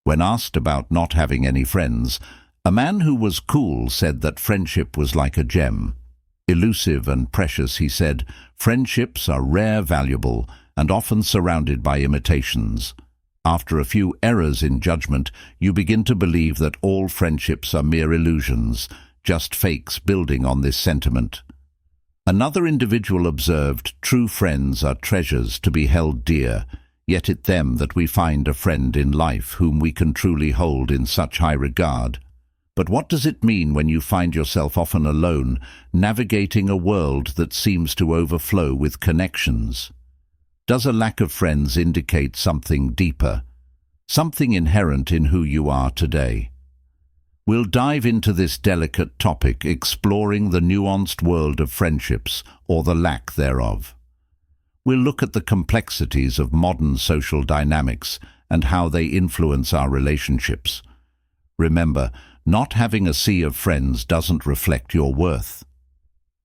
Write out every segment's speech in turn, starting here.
When asked about not having any friends, a man who was cool said that friendship was like a gem. Elusive and precious, he said, friendships are rare, valuable, and often surrounded by imitations. After a few errors in judgment, you begin to believe that all friendships are mere illusions, just fakes building on this sentiment. Another individual observed, true friends are treasures to be held dear, yet it's them that we find a friend in life whom we can truly hold in such high regard. But what does it mean when you find yourself often alone, navigating a world that seems to overflow with connections? Does a lack of friends indicate something deeper, something inherent in who you are today? We'll dive into this delicate topic, exploring the nuanced world of friendships, or the lack thereof. We'll look at the complexities of modern social dynamics and how they influence our relationships. Remember, not having a sea of friends doesn't reflect your worth.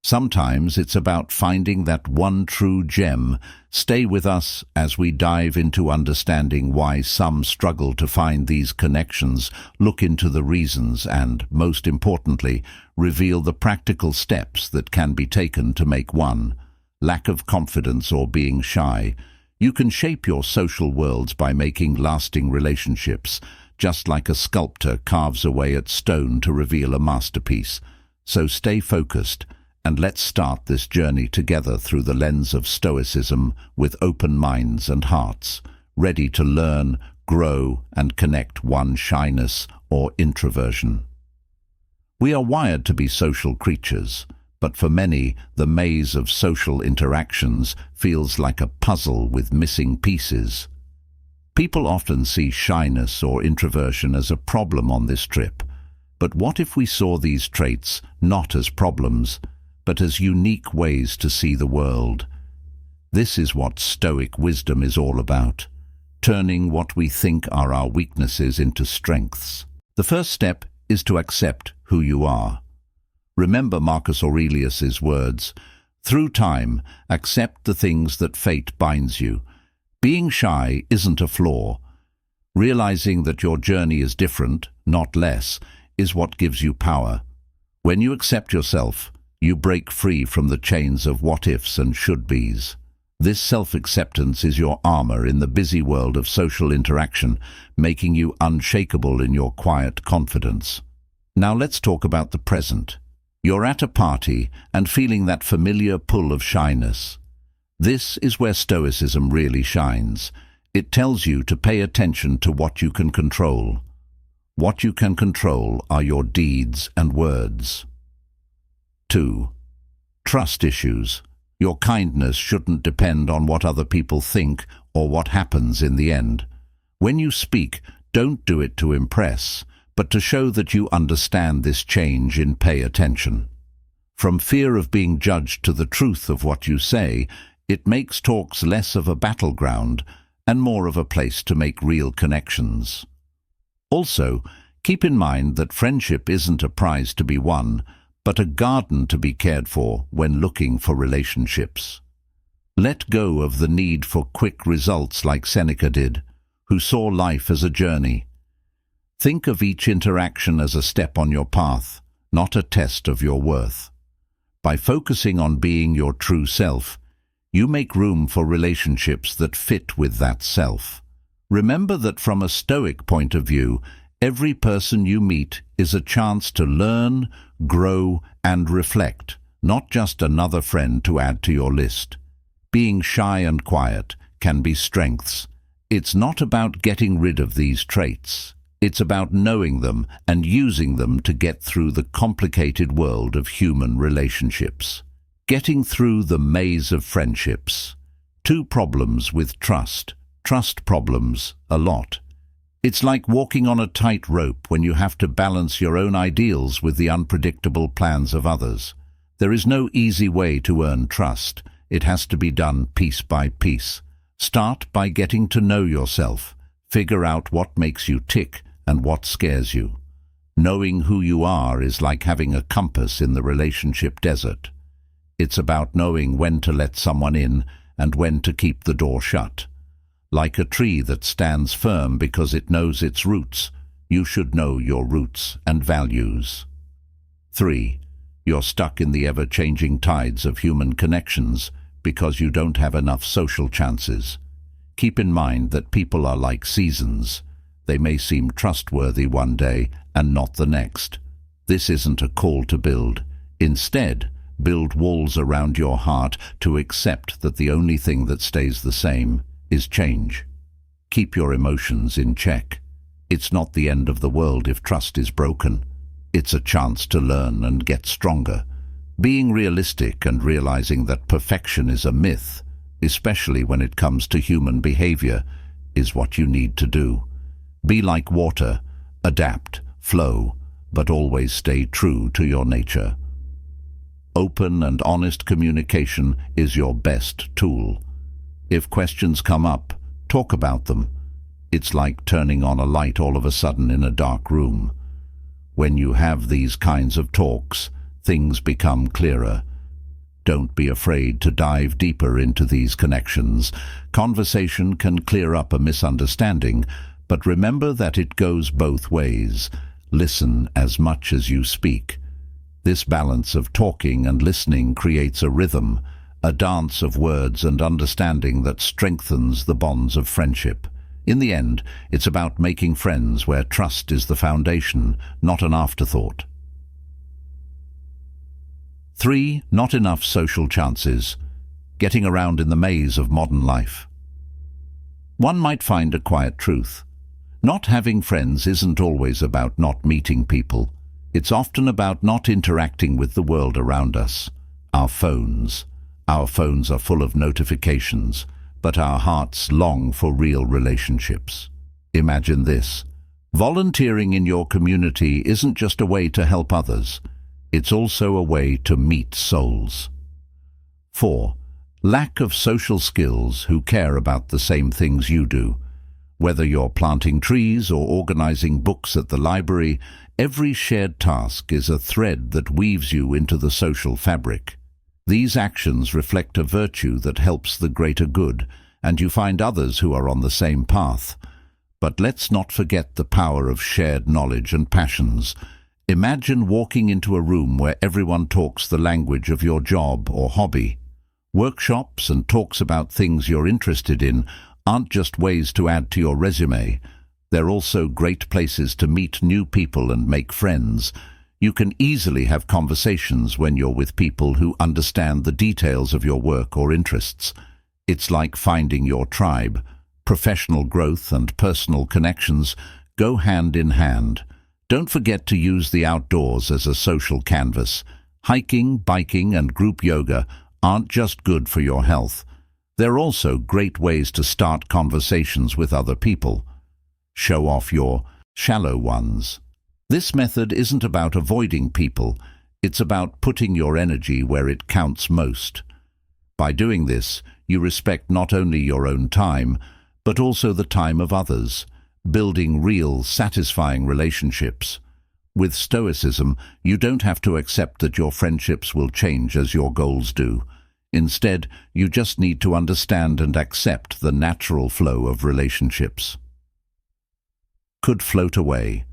Sometimes it's about finding that one true gem. Stay with us as we dive into understanding why some struggle to find these connections, look into the reasons and, most importantly, reveal the practical steps that can be taken to make one. Lack of confidence or being shy. You can shape your social worlds by making lasting relationships, just like a sculptor carves away at stone to reveal a masterpiece. So stay focused, and let's start this journey together through the lens of Stoicism with open minds and hearts, ready to learn, grow, and connect one shyness or introversion. We are wired to be social creatures, but for many, the maze of social interactions feels like a puzzle with missing pieces. People often see shyness or introversion as a problem on this trip, but what if we saw these traits not as problems, but as unique ways to see the world? This is what Stoic wisdom is all about, turning what we think are our weaknesses into strengths. The first step is to accept who you are. Remember Marcus Aurelius's words, "Through time, accept the things that fate binds you." Being shy isn't a flaw. Realizing that your journey is different, not less, is what gives you power. When you accept yourself, you break free from the chains of what-ifs and should-bes. This self-acceptance is your armor in the busy world of social interaction, making you unshakable in your quiet confidence. Now let's talk about the present. You're at a party and feeling that familiar pull of shyness. This is where Stoicism really shines. It tells you to pay attention to what you can control. What you can control are your deeds and words. 2. Trust issues. Your kindness shouldn't depend on what other people think or what happens in the end. When you speak, don't do it to impress, but to show that you understand this change in pay attention. From fear of being judged to the truth of what you say, it makes talks less of a battleground and more of a place to make real connections. Also, keep in mind that friendship isn't a prize to be won, but a garden to be cared for when looking for relationships. Let go of the need for quick results like Seneca did, who saw life as a journey. Think of each interaction as a step on your path, not a test of your worth. By focusing on being your true self, you make room for relationships that fit with that self. Remember that from a Stoic point of view, every person you meet is a chance to learn, grow, and reflect, not just another friend to add to your list. Being shy and quiet can be strengths. It's not about getting rid of these traits. It's about knowing them and using them to get through the complicated world of human relationships. Getting through the maze of friendships. 2 problems with trust. Trust problems, a lot. It's like walking on a tight rope when you have to balance your own ideals with the unpredictable plans of others. There is no easy way to earn trust. It has to be done piece by piece. Start by getting to know yourself. Figure out what makes you tick and what scares you. Knowing who you are is like having a compass in the relationship desert. It's about knowing when to let someone in and when to keep the door shut. Like a tree that stands firm because it knows its roots, you should know your roots and values. 3. You're stuck in the ever-changing tides of human connections because you don't have enough social chances. Keep in mind that people are like seasons. They may seem trustworthy one day and not the next. This isn't a call to build. Instead, build walls around your heart to accept that the only thing that stays the same is change. Keep your emotions in check. It's not the end of the world if trust is broken. It's a chance to learn and get stronger. Being realistic and realizing that perfection is a myth, especially when it comes to human behavior, is what you need to do. Be like water, adapt, flow, but always stay true to your nature. Open and honest communication is your best tool. If questions come up, talk about them. It's like turning on a light all of a sudden in a dark room. When you have these kinds of talks, things become clearer. Don't be afraid to dive deeper into these connections. Conversation can clear up a misunderstanding, but remember that it goes both ways. Listen as much as you speak. This balance of talking and listening creates a rhythm, a dance of words and understanding that strengthens the bonds of friendship. In the end, it's about making friends where trust is the foundation, not an afterthought. 3. Not enough social chances. Getting around in the maze of modern life. One might find a quiet truth. Not having friends isn't always about not meeting people. It's often about not interacting with the world around us. Our phones are full of notifications, but our hearts long for real relationships. Imagine this. Volunteering in your community isn't just a way to help others. It's also a way to meet souls. 4. Lack of social skills who care about the same things you do. Whether you're planting trees or organizing books at the library, every shared task is a thread that weaves you into the social fabric. These actions reflect a virtue that helps the greater good, and you find others who are on the same path. But let's not forget the power of shared knowledge and passions. Imagine walking into a room where everyone talks the language of your job or hobby. Workshops and talks about things you're interested in aren't just ways to add to your resume. They're also great places to meet new people and make friends. You can easily have conversations when you're with people who understand the details of your work or interests. It's like finding your tribe. Professional growth and personal connections go hand in hand. Don't forget to use the outdoors as a social canvas. Hiking, biking, and group yoga aren't just good for your health. They're also great ways to start conversations with other people. Show off your shallow ones. This method isn't about avoiding people, it's about putting your energy where it counts most. By doing this, you respect not only your own time, but also the time of others, building real, satisfying relationships. With Stoicism, you don't have to accept that your friendships will change as your goals do. Instead, you just need to understand and accept the natural flow of relationships. Could float away.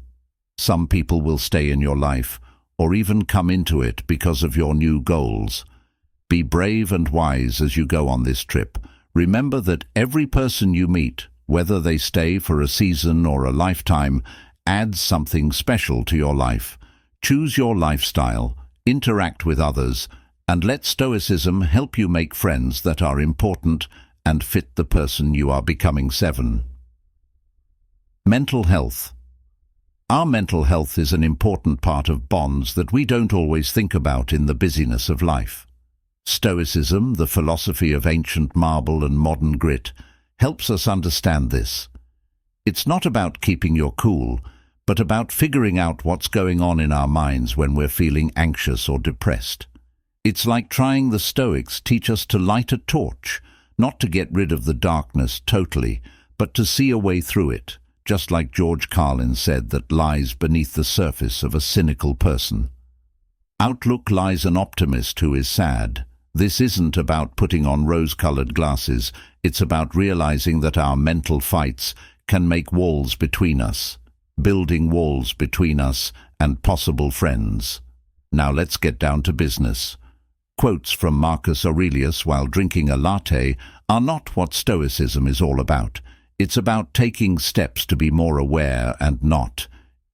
Some people will stay in your life, or even come into it because of your new goals. Be brave and wise as you go on this trip. Remember that every person you meet, whether they stay for a season or a lifetime, adds something special to your life. Choose your lifestyle, interact with others, and let Stoicism help you make friends that are important and fit the person you are becoming. 7. Mental health. Our mental health is an important part of bonds that we don't always think about in the busyness of life. Stoicism, the philosophy of ancient marble and modern grit, helps us understand this. It's not about keeping your cool, but about figuring out what's going on in our minds when we're feeling anxious or depressed. It's like trying the Stoics teach us to light a torch, not to get rid of the darkness totally, but to see a way through it, just like George Carlin said, that lies beneath the surface of a cynical person. Outlook lies an optimist who is sad, This isn't about putting on rose-colored glasses. It's about realizing that our mental fights can make walls between us, building walls between us and possible friends. Now let's get down to business. Quotes from Marcus Aurelius while drinking a latte are not what Stoicism is all about. It's about taking steps to be more aware and not.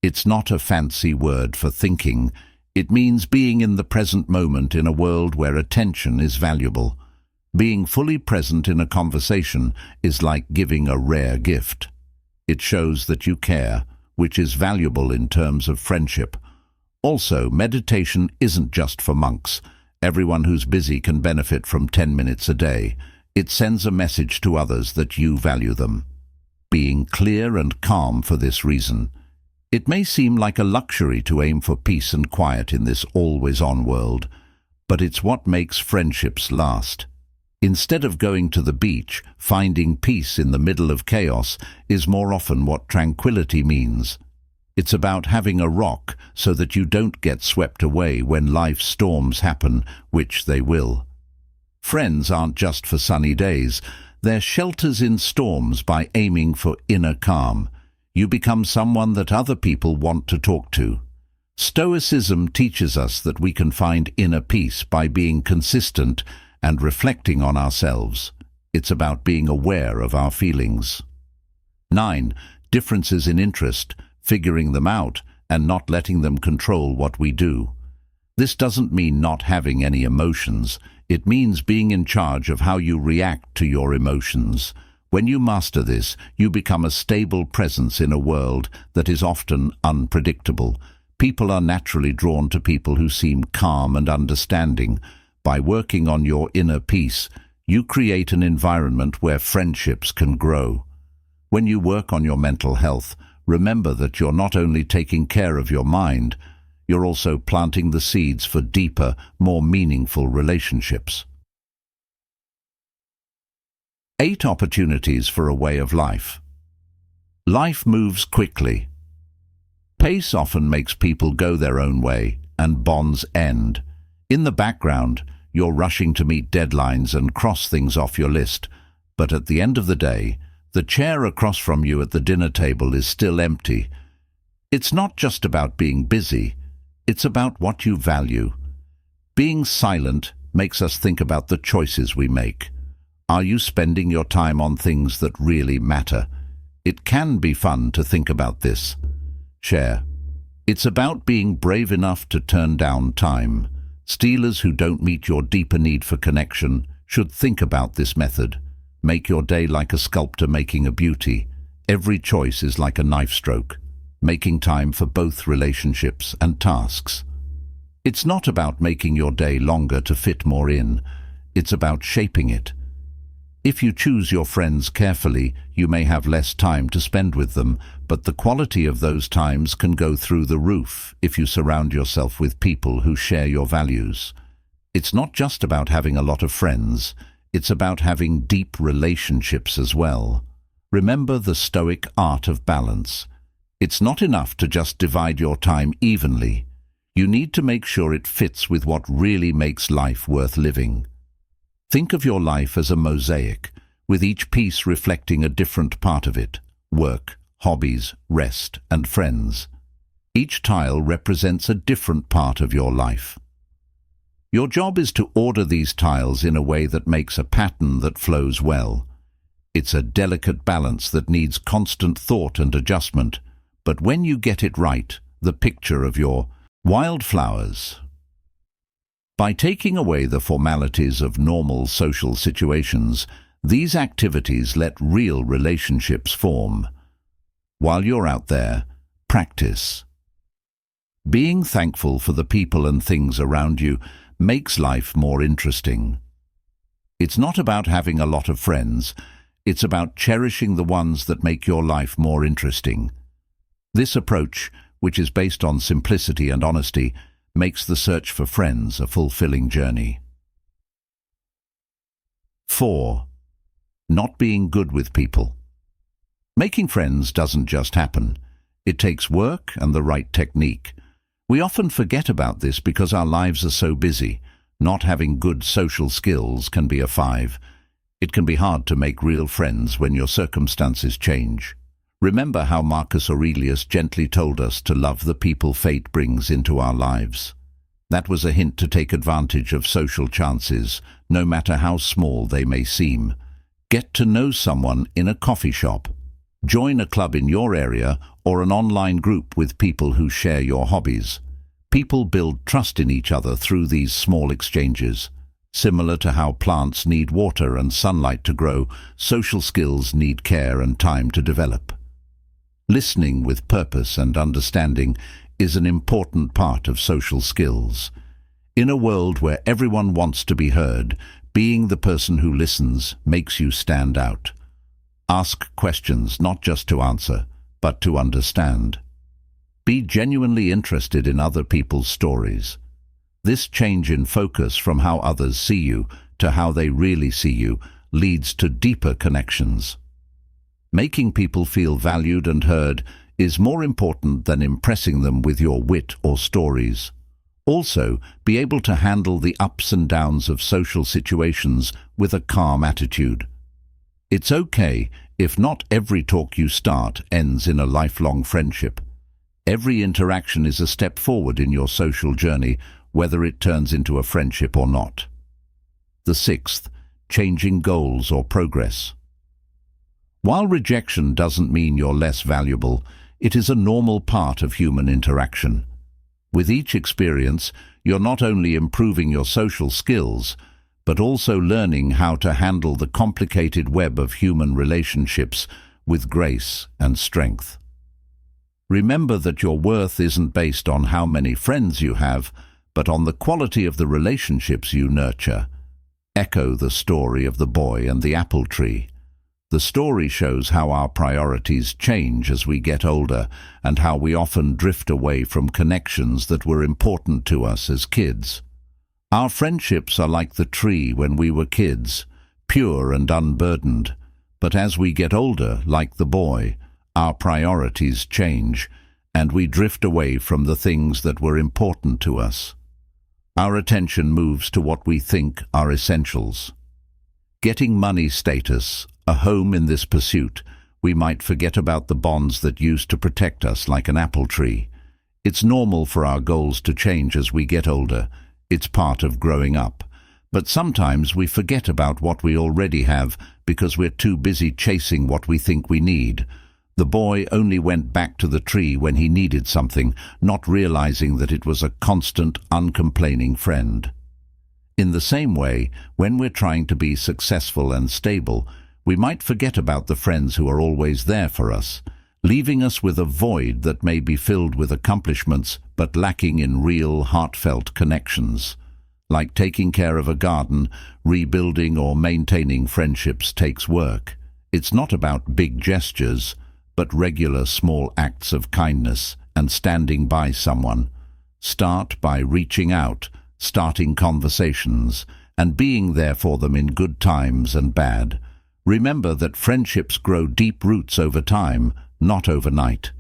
It's not a fancy word for thinking. It means being in the present moment in a world where attention is valuable. Being fully present in a conversation is like giving a rare gift. It shows that you care, which is valuable in terms of friendship. Also, meditation isn't just for monks. Everyone who's busy can benefit from 10 minutes a day. It sends a message to others that you value them. Being clear and calm for this reason. It may seem like a luxury to aim for peace and quiet in this always-on world, but it's what makes friendships last. Instead of going to the beach, finding peace in the middle of chaos is more often what tranquility means. It's about having a rock so that you don't get swept away when life's storms happen, which they will. Friends aren't just for sunny days. They're shelters in storms. By aiming for inner calm, you become someone that other people want to talk to. Stoicism teaches us that we can find inner peace by being consistent and reflecting on ourselves. It's about being aware of our feelings. 9. Differences in interest, figuring them out and not letting them control what we do. This doesn't mean not having any emotions. It means being in charge of how you react to your emotions. When you master this, you become a stable presence in a world that is often unpredictable. People are naturally drawn to people who seem calm and understanding. By working on your inner peace, you create an environment where friendships can grow. When you work on your mental health, remember that you're not only taking care of your mind, you're also planting the seeds for deeper, more meaningful relationships. 8 opportunities for a way of life. Life moves quickly. Pace often makes people go their own way, and bonds end. In the background, you're rushing to meet deadlines and cross things off your list, but at the end of the day, the chair across from you at the dinner table is still empty. It's not just about being busy, it's about what you value. Being silent makes us think about the choices we make. Are you spending your time on things that really matter? It can be fun to think about this. Share. It's about being brave enough to turn down time. Stealers who don't meet your deeper need for connection should think about this method. Make your day like a sculptor making a beauty. Every choice is like a knife stroke, making time for both relationships and tasks. It's not about making your day longer to fit more in. It's about shaping it. If you choose your friends carefully, you may have less time to spend with them, but the quality of those times can go through the roof if you surround yourself with people who share your values. It's not just about having a lot of friends, it's about having deep relationships as well. Remember the Stoic art of balance. It's not enough to just divide your time evenly. You need to make sure it fits with what really makes life worth living. Think of your life as a mosaic, with each piece reflecting a different part of it: work, hobbies, rest, and friends. Each tile represents a different part of your life. Your job is to order these tiles in a way that makes a pattern that flows well. It's a delicate balance that needs constant thought and adjustment, but when you get it right, the picture of your wildflowers. By taking away the formalities of normal social situations, these activities let real relationships form. While you're out there, practice. Being thankful for the people and things around you makes life more interesting. It's not about having a lot of friends, it's about cherishing the ones that make your life more interesting. This approach, which is based on simplicity and honesty, makes the search for friends a fulfilling journey. 4. Not being good with people. Making friends doesn't just happen. It takes work and the right technique. We often forget about this because our lives are so busy, Not having good social skills can be a 5. It can be hard to make real friends when your circumstances change. Remember how Marcus Aurelius gently told us to love the people fate brings into our lives. That was a hint to take advantage of social chances, no matter how small they may seem. Get to know someone in a coffee shop. Join a club in your area or an online group with people who share your hobbies. People build trust in each other through these small exchanges. Similar to how plants need water and sunlight to grow, social skills need care and time to develop. Listening with purpose and understanding is an important part of social skills. In a world where everyone wants to be heard, being the person who listens makes you stand out. Ask questions not just to answer, but to understand. Be genuinely interested in other people's stories. This change in focus from how others see you to how they really see you leads to deeper connections. Making people feel valued and heard is more important than impressing them with your wit or stories. Also, be able to handle the ups and downs of social situations with a calm attitude. It's okay if not every talk you start ends in a lifelong friendship. Every interaction is a step forward in your social journey, whether it turns into a friendship or not. The 6th, changing goals or progress. While rejection doesn't mean you're less valuable, it is a normal part of human interaction. With each experience, you're not only improving your social skills, but also learning how to handle the complicated web of human relationships with grace and strength. Remember that your worth isn't based on how many friends you have, but on the quality of the relationships you nurture. Echo the story of the boy and the apple tree. The story shows how our priorities change as we get older and how we often drift away from connections that were important to us as kids. Our friendships are like the tree when we were kids, pure and unburdened. But as we get older, like the boy, our priorities change, and we drift away from the things that were important to us. Our attention moves to what we think are essentials. Getting money status, a home in this pursuit, we might forget about the bonds that used to protect us like an apple tree. It's normal for our goals to change as we get older. It's part of growing up. But sometimes we forget about what we already have because we're too busy chasing what we think we need. The boy only went back to the tree when he needed something, not realizing that it was a constant, uncomplaining friend. In the same way, when we're trying to be successful and stable, we might forget about the friends who are always there for us, leaving us with a void that may be filled with accomplishments but lacking in real, heartfelt connections. Like taking care of a garden, rebuilding or maintaining friendships takes work. It's not about big gestures, but regular small acts of kindness and standing by someone. Start by reaching out, starting conversations, and being there for them in good times and bad. Remember that friendships grow deep roots over time, not overnight.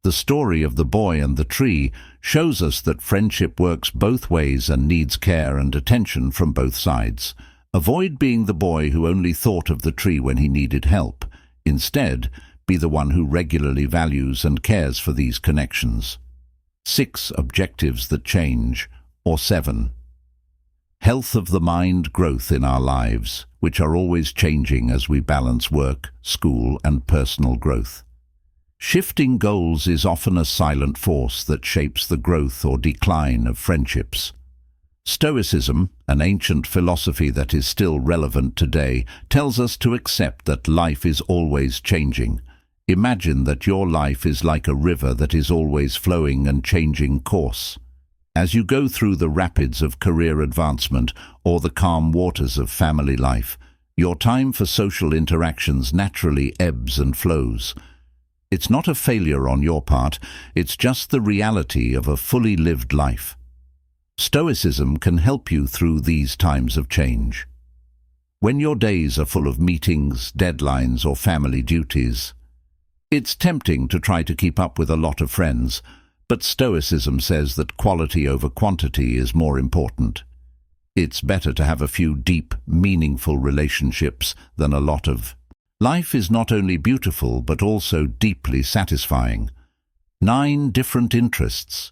The story of the boy and the tree shows us that friendship works both ways and needs care and attention from both sides. Avoid being the boy who only thought of the tree when he needed help. Instead, be the one who regularly values and cares for these connections. 6 objectives that change, or 7. Health of the mind, growth in our lives, which are always changing as we balance work, school, and personal growth. Shifting goals is often a silent force that shapes the growth or decline of friendships. Stoicism, an ancient philosophy that is still relevant today, tells us to accept that life is always changing. Imagine that your life is like a river that is always flowing and changing course. As you go through the rapids of career advancement or the calm waters of family life, your time for social interactions naturally ebbs and flows. It's not a failure on your part, it's just the reality of a fully lived life. Stoicism can help you through these times of change. When your days are full of meetings, deadlines, or family duties, it's tempting to try to keep up with a lot of friends, but Stoicism says that quality over quantity is more important. It's better to have a few deep, meaningful relationships than a lot of. Life is not only beautiful but also deeply satisfying. 9 different interests.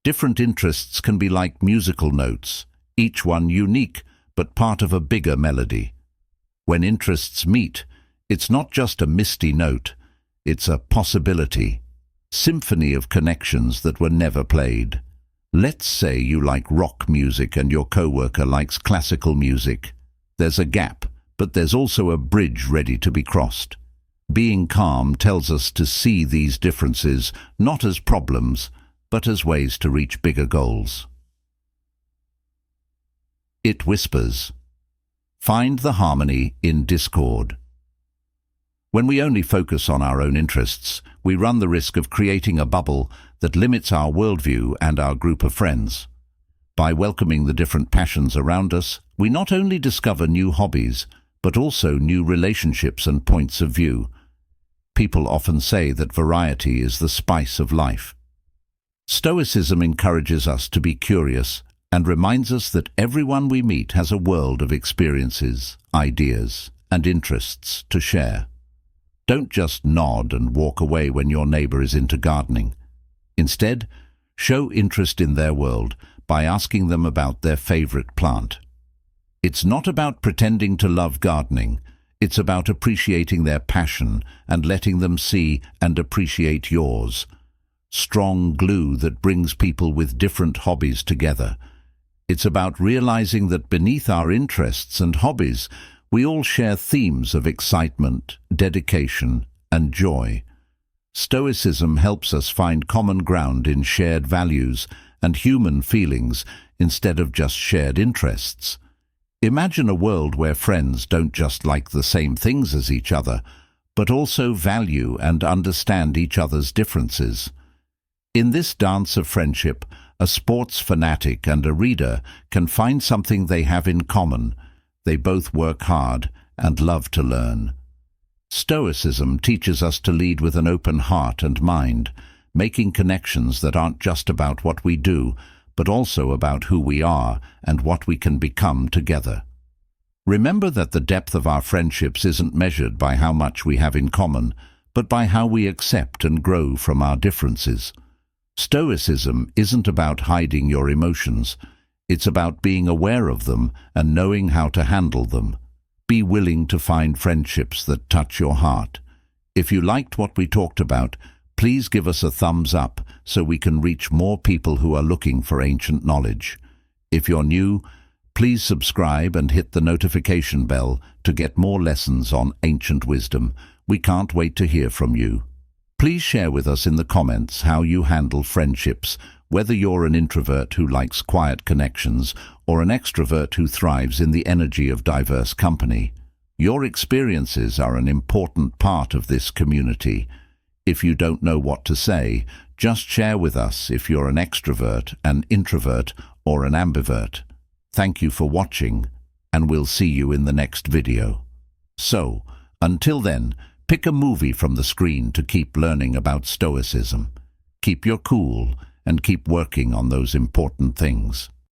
Different interests can be like musical notes, each one unique but part of a bigger melody. When interests meet, it's not just a misty note, it's a possibility, symphony of connections that were never played. Let's say you like rock music and your coworker likes classical music. There's a gap, but there's also a bridge ready to be crossed. Being calm tells us to see these differences not as problems, but as ways to reach bigger goals. It whispers. Find the harmony in discord. When we only focus on our own interests, we run the risk of creating a bubble that limits our worldview and our group of friends. By welcoming the different passions around us, we not only discover new hobbies, but also new relationships and points of view. People often say that variety is the spice of life. Stoicism encourages us to be curious and reminds us that everyone we meet has a world of experiences, ideas, and interests to share. Don't just nod and walk away when your neighbor is into gardening. Instead, show interest in their world by asking them about their favorite plant. It's not about pretending to love gardening. It's about appreciating their passion and letting them see and appreciate yours. Strong glue that brings people with different hobbies together. It's about realizing that beneath our interests and hobbies, we all share themes of excitement, dedication, and joy. Stoicism helps us find common ground in shared values and human feelings instead of just shared interests. Imagine a world where friends don't just like the same things as each other, but also value and understand each other's differences. In this dance of friendship, a sports fanatic and a reader can find something they have in common. They both work hard and love to learn. Stoicism teaches us to lead with an open heart and mind, making connections that aren't just about what we do, but also about who we are and what we can become together. Remember that the depth of our friendships isn't measured by how much we have in common, but by how we accept and grow from our differences. Stoicism isn't about hiding your emotions. It's about being aware of them and knowing how to handle them. Be willing to find friendships that touch your heart. If you liked what we talked about, please give us a thumbs up so we can reach more people who are looking for ancient knowledge. If you're new, please subscribe and hit the notification bell to get more lessons on ancient wisdom. We can't wait to hear from you. Please share with us in the comments how you handle friendships, whether you're an introvert who likes quiet connections or an extrovert who thrives in the energy of diverse company. Your experiences are an important part of this community. If you don't know what to say, just share with us if you're an extrovert, an introvert, or an ambivert. Thank you for watching, and we'll see you in the next video. So, until then, pick a movie from the screen to keep learning about Stoicism. Keep your cool and keep working on those important things.